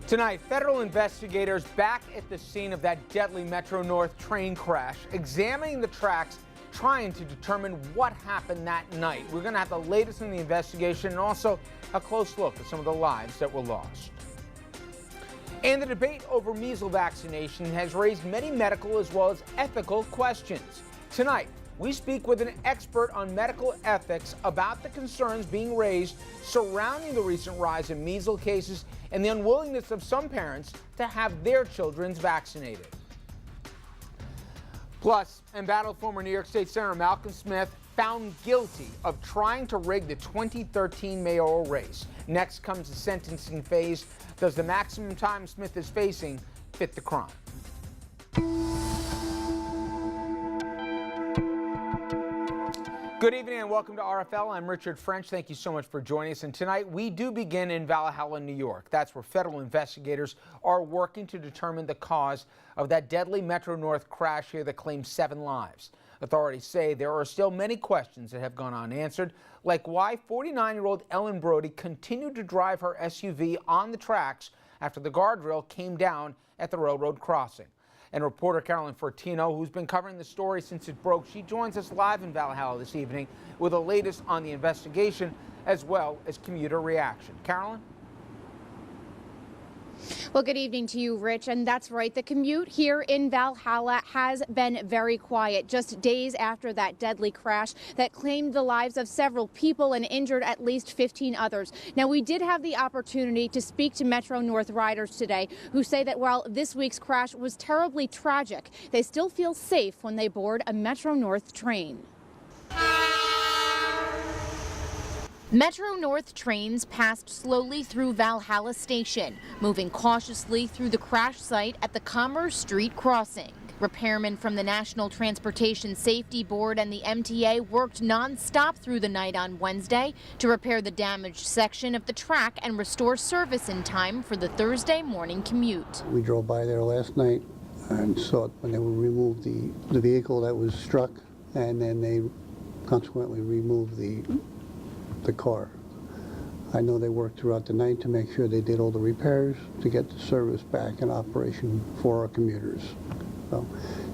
Tonight, federal investigators back at the scene of that deadly Metro-North train crash, examining the tracks, trying to determine what happened that night. We're going to have the latest in the investigation and also a close look at some of the lives that were lost. And the debate over measles vaccination has raised many medical as well as ethical questions. Tonight, we speak with an expert on medical ethics about the concerns being raised surrounding the recent rise in measles cases and the unwillingness of some parents to have their children vaccinated. Plus, embattled former New York State Senator Malcolm Smith found guilty of trying to rig the 2013 mayoral race. Next comes the sentencing phase. Does the maximum time Smith is facing fit the crime? Good evening and welcome to RFL. I'm Richard French. Thank you so much for joining us. And tonight we do begin in Valhalla, New York. That's where federal investigators are working to determine the cause of that deadly Metro-North crash here that claimed 7 lives. Authorities say there are still many questions that have gone unanswered, like why 49-year-old Ellen Brody continued to drive her SUV on the tracks after the guardrail came down at the railroad crossing. And reporter Carolyn Fortino, who's been covering the story since it broke, she joins us live in Valhalla this evening with the latest on the investigation as well as commuter reaction. Carolyn? Well, good evening to you, Rich. And that's right. The commute here in Valhalla has been very quiet just days after that deadly crash that claimed the lives of several people and injured at least 15 others. Now, we did have the opportunity to speak to Metro-North riders today who say that while this week's crash was terribly tragic, they still feel safe when they board a Metro-North train. Metro-North trains passed slowly through Valhalla Station, moving cautiously through the crash site at the Commerce Street crossing. Repairmen from the National Transportation Safety Board and the MTA worked non-stop through the night on Wednesday to repair the damaged section of the track and restore service in time for the Thursday morning commute. We drove by there last night and saw it when they would remove the vehicle that was struck, and then they consequently removed the car. I know they worked throughout the night to make sure they did all the repairs to get the service back in operation for our commuters. So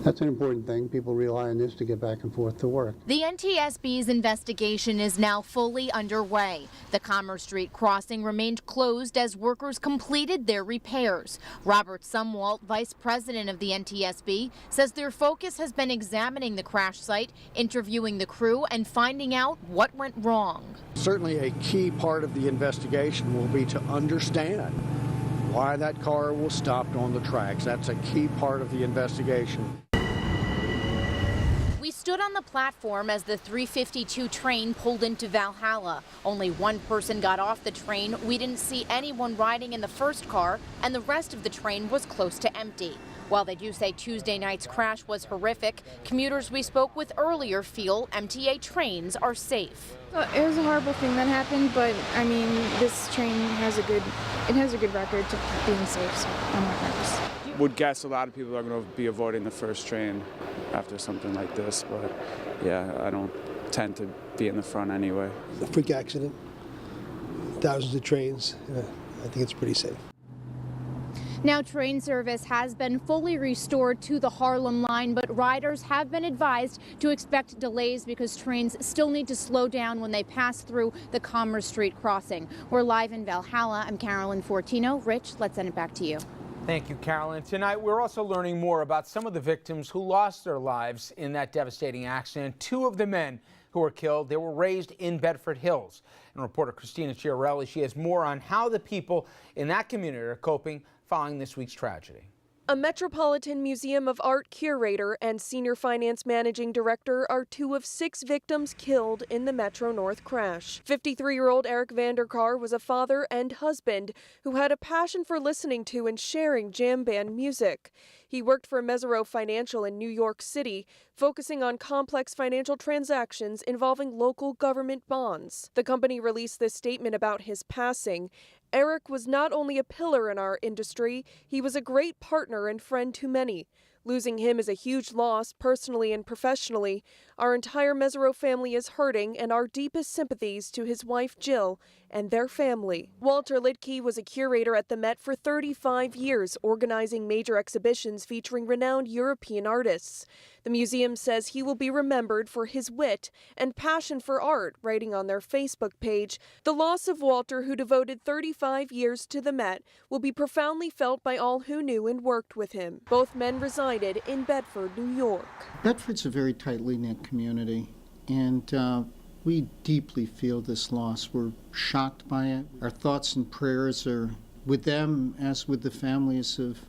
that's an important thing. People rely on this to get back and forth to work. The NTSB's investigation is now fully underway. The Commerce Street crossing remained closed as workers completed their repairs. Robert Sumwalt, vice president of the NTSB, says their focus has been examining the crash site, interviewing the crew, and finding out what went wrong. Certainly a key part of the investigation will be to understand why that car was stopped on the tracks. That's a key part of the investigation. We stood on the platform as the 352 train pulled into Valhalla. Only one person got off the train. We didn't see anyone riding in the first car, and the rest of the train was close to empty. While they do say Tuesday night's crash was horrific, commuters we spoke with earlier feel MTA trains are safe. It was a horrible thing that happened, but I mean, this train has a good record to being safe, so I'm not nervous. Would guess a lot of people are going to be avoiding the first train after something like this, but yeah, I don't tend to be in the front anyway. A freak accident, thousands of trains, I think it's pretty safe. Now, train service has been fully restored to the Harlem line, but riders have been advised to expect delays because trains still need to slow down when they pass through the Commerce Street crossing. We're live in Valhalla. I'm Carolyn Fortino. Rich, let's send it back to you. Thank you, Carolyn. Tonight, we're also learning more about some of the victims who lost their lives in that devastating accident. 2 of the men who were killed, they were raised in Bedford Hills. And reporter Christina Chiarelli, she has more on how the people in that community are coping following this week's tragedy. A Metropolitan Museum of Art curator and senior finance managing director are 2 of 6 victims killed in the Metro-North crash. 53-year-old Eric Vanderkar was a father and husband who had a passion for listening to and sharing jam band music. He worked for Mesirow Financial in New York City, focusing on complex financial transactions involving local government bonds. The company released this statement about his passing. Eric was not only a pillar in our industry, he was a great partner and friend to many. Losing him is a huge loss, personally and professionally. Our entire Mesereau family is hurting, and our deepest sympathies to his wife, Jill, and their family. Walter Liedtke was a curator at the Met for 35 years, organizing major exhibitions featuring renowned European artists. The museum says he will be remembered for his wit and passion for art, writing on their Facebook page, "The loss of Walter, who devoted 35 years to the Met, will be profoundly felt by all who knew and worked with him." Both men resided in Bedford, New York. Bedford's a very tightly knit community, and we deeply feel this loss. We're shocked by it. Our thoughts and prayers are with them, as with the families of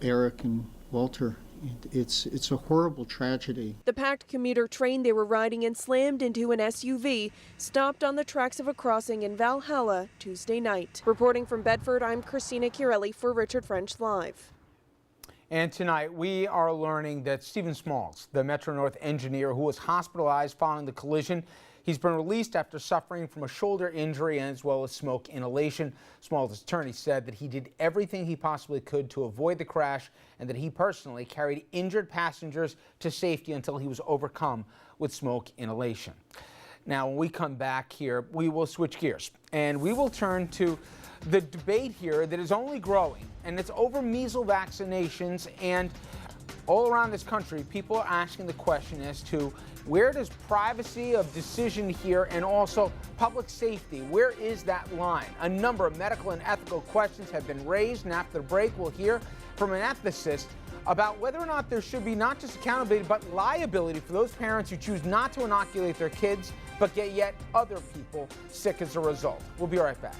Eric and Walter. It's a horrible tragedy. The packed commuter train they were riding in slammed into an SUV, stopped on the tracks of a crossing in Valhalla Tuesday night. Reporting from Bedford, I'm Christina Chiarelli for Richard French Live. And tonight, we are learning that Stephen Smalls, the Metro-North engineer who was hospitalized following the collision, he's been released after suffering from a shoulder injury as well as smoke inhalation. Smalls' attorney said that he did everything he possibly could to avoid the crash and that he personally carried injured passengers to safety until he was overcome with smoke inhalation. Now, when we come back here, we will switch gears and we will turn to the debate here that is only growing, and it's over measles vaccinations. And all around this country, people are asking the question as to where does privacy of decision here and also public safety, where is that line? A number of medical and ethical questions have been raised, and after the break, we'll hear from an ethicist about whether or not there should be not just accountability but liability for those parents who choose not to inoculate their kids but get yet other people sick as a result. We'll be right back.